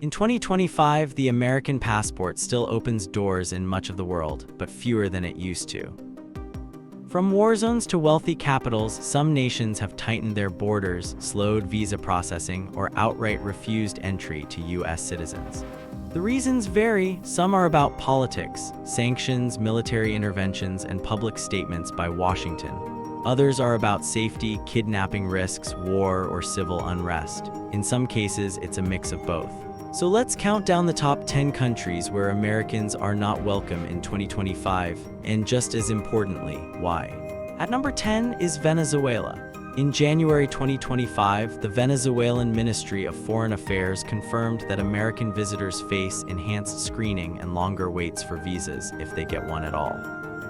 In 2025, the American passport still opens doors in much of the world, but fewer than it used to. From war zones to wealthy capitals, some nations have tightened their borders, slowed visa processing, or outright refused entry to U.S. citizens. The reasons vary. Some are about politics, sanctions, military interventions, and public statements by Washington. Others are about safety, kidnapping risks, war, or civil unrest. In some cases, it's a mix of both. So let's count down the top 10 countries where Americans are not welcome in 2025, and just as importantly, why. At number 10 is Venezuela. In January 2025, the Venezuelan Ministry of Foreign Affairs confirmed that American visitors face enhanced screening and longer waits for visas if they get one at all.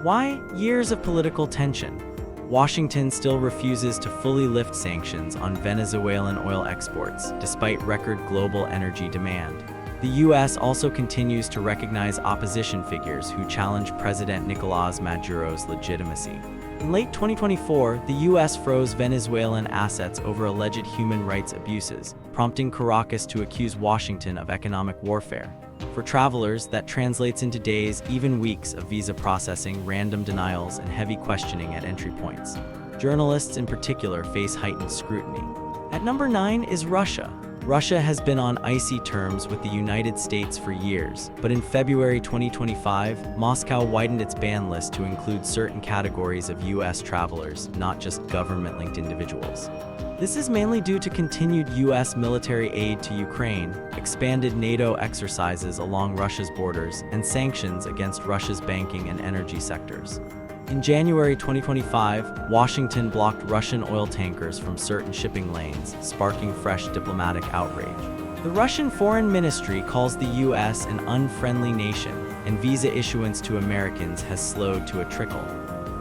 Why? Years of political tension. Washington still refuses to fully lift sanctions on Venezuelan oil exports, despite record global energy demand. The U.S. also continues to recognize opposition figures who challenge President Nicolás Maduro's legitimacy. In late 2024, the U.S. froze Venezuelan assets over alleged human rights abuses, prompting Caracas to accuse Washington of economic warfare. For travelers, that translates into days, even weeks of visa processing, random denials, and heavy questioning at entry points. Journalists in particular face heightened scrutiny. At number 9 is Russia. Russia has been on icy terms with the United States for years, but in February 2025, Moscow widened its ban list to include certain categories of U.S. travelers, not just government-linked individuals. This is mainly due to continued U.S. military aid to Ukraine, expanded NATO exercises along Russia's borders, and sanctions against Russia's banking and energy sectors. In January 2025, Washington blocked Russian oil tankers from certain shipping lanes, sparking fresh diplomatic outrage. The Russian Foreign Ministry calls the U.S. an unfriendly nation, and visa issuance to Americans has slowed to a trickle.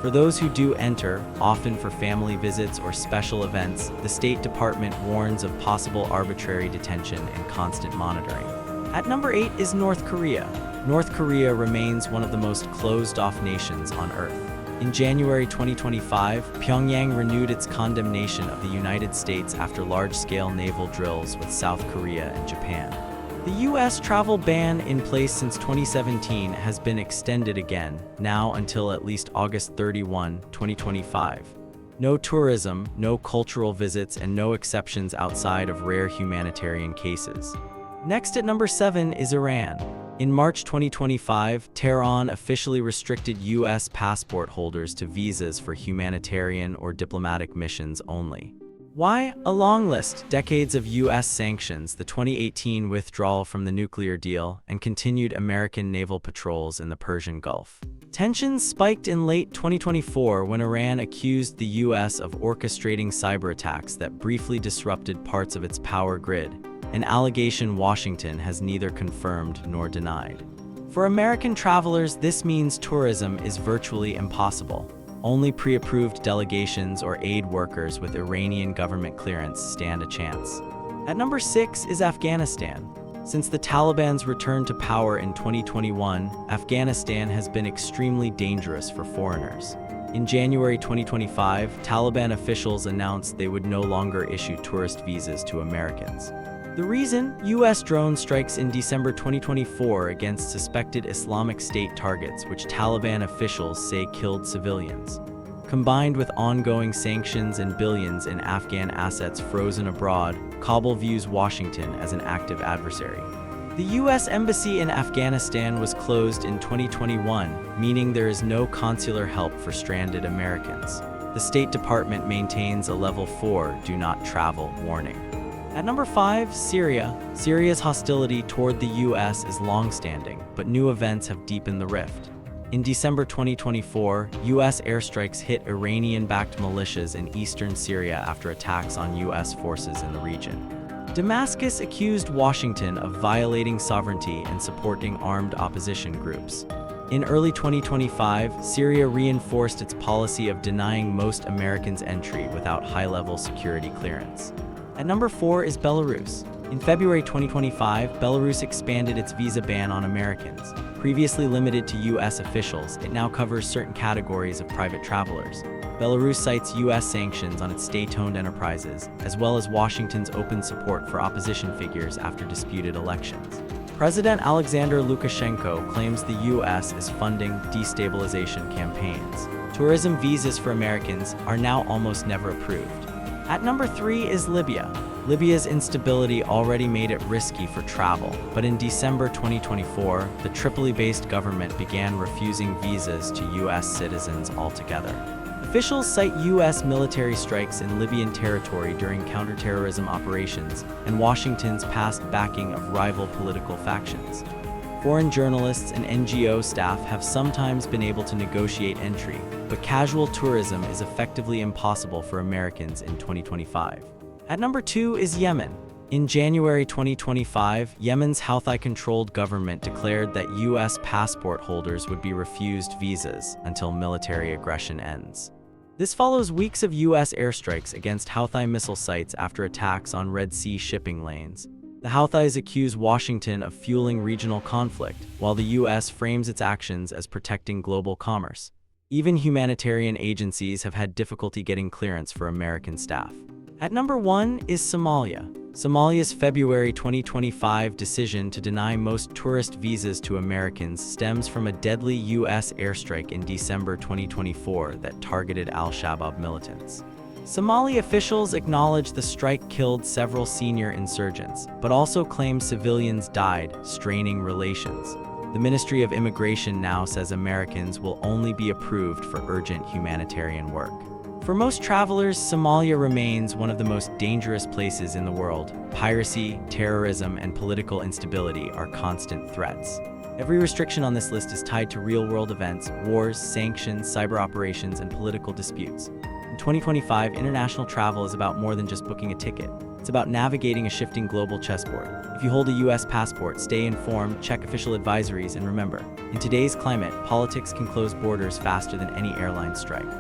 For those who do enter, often for family visits or special events, the State Department warns of possible arbitrary detention and constant monitoring. At number 8 is North Korea. North Korea remains one of the most closed-off nations on Earth. In January 2025, Pyongyang renewed its condemnation of the United States after large-scale naval drills with South Korea and Japan. The U.S. travel ban in place since 2017 has been extended again, now until at least August 31, 2025. No tourism, no cultural visits, and no exceptions outside of rare humanitarian cases. Next at number 7 is Iran. In March 2025, Tehran officially restricted U.S. passport holders to visas for humanitarian or diplomatic missions only. Why? A long list: decades of U.S. sanctions, the 2018 withdrawal from the nuclear deal, and continued American naval patrols in the Persian Gulf. Tensions spiked in late 2024 when Iran accused the U.S. of orchestrating cyber attacks that briefly disrupted parts of its power grid, an allegation Washington has neither confirmed nor denied. For American travelers, this means tourism is virtually impossible. Only pre-approved delegations or aid workers with Iranian government clearance stand a chance. At number 6 is Afghanistan. Since the Taliban's return to power in 2021, Afghanistan has been extremely dangerous for foreigners. In January 2025, Taliban officials announced they would no longer issue tourist visas to Americans. The reason? U.S. drone strikes in December 2024 against suspected Islamic State targets, which Taliban officials say killed civilians. Combined with ongoing sanctions and billions in Afghan assets frozen abroad, Kabul views Washington as an active adversary. The U.S. Embassy in Afghanistan was closed in 2021, meaning there is no consular help for stranded Americans. The State Department maintains a level 4 "Do Not Travel" warning. At number 5, Syria. Syria's hostility toward the U.S. is long-standing, but new events have deepened the rift. In December 2024, U.S. airstrikes hit Iranian-backed militias in eastern Syria after attacks on U.S. forces in the region. Damascus accused Washington of violating sovereignty and supporting armed opposition groups. In early 2025, Syria reinforced its policy of denying most Americans entry without high-level security clearance. At number 4 is Belarus. In February 2025, Belarus expanded its visa ban on Americans. Previously limited to U.S. officials, it now covers certain categories of private travelers. Belarus cites U.S. sanctions on its state-owned enterprises, as well as Washington's open support for opposition figures after disputed elections. President Alexander Lukashenko claims the U.S. is funding destabilization campaigns. Tourism visas for Americans are now almost never approved. At number 3 is Libya. Libya's instability already made it risky for travel, but in December 2024, the Tripoli-based government began refusing visas to U.S. citizens altogether. Officials cite U.S. military strikes in Libyan territory during counterterrorism operations and Washington's past backing of rival political factions. Foreign journalists and NGO staff have sometimes been able to negotiate entry, but casual tourism is effectively impossible for Americans in 2025. At number 2 is Yemen. In January 2025, Yemen's Houthi-controlled government declared that U.S. passport holders would be refused visas until military aggression ends. This follows weeks of U.S. airstrikes against Houthi missile sites after attacks on Red Sea shipping lanes. The Houthis accuse Washington of fueling regional conflict, while the U.S. frames its actions as protecting global commerce. Even humanitarian agencies have had difficulty getting clearance for American staff. At number 1 is Somalia. Somalia's February 2025 decision to deny most tourist visas to Americans stems from a deadly U.S. airstrike in December 2024 that targeted al-Shabaab militants. Somali officials acknowledge the strike killed several senior insurgents, but also claim civilians died, straining relations. The Ministry of Immigration now says Americans will only be approved for urgent humanitarian work. For most travelers, Somalia remains one of the most dangerous places in the world. Piracy, terrorism, and political instability are constant threats. Every restriction on this list is tied to real-world events, wars, sanctions, cyber operations, and political disputes. In 2025, international travel is about more than just booking a ticket. It's about navigating a shifting global chessboard. If you hold a U.S. passport, stay informed, check official advisories, and remember, in today's climate, politics can close borders faster than any airline strike.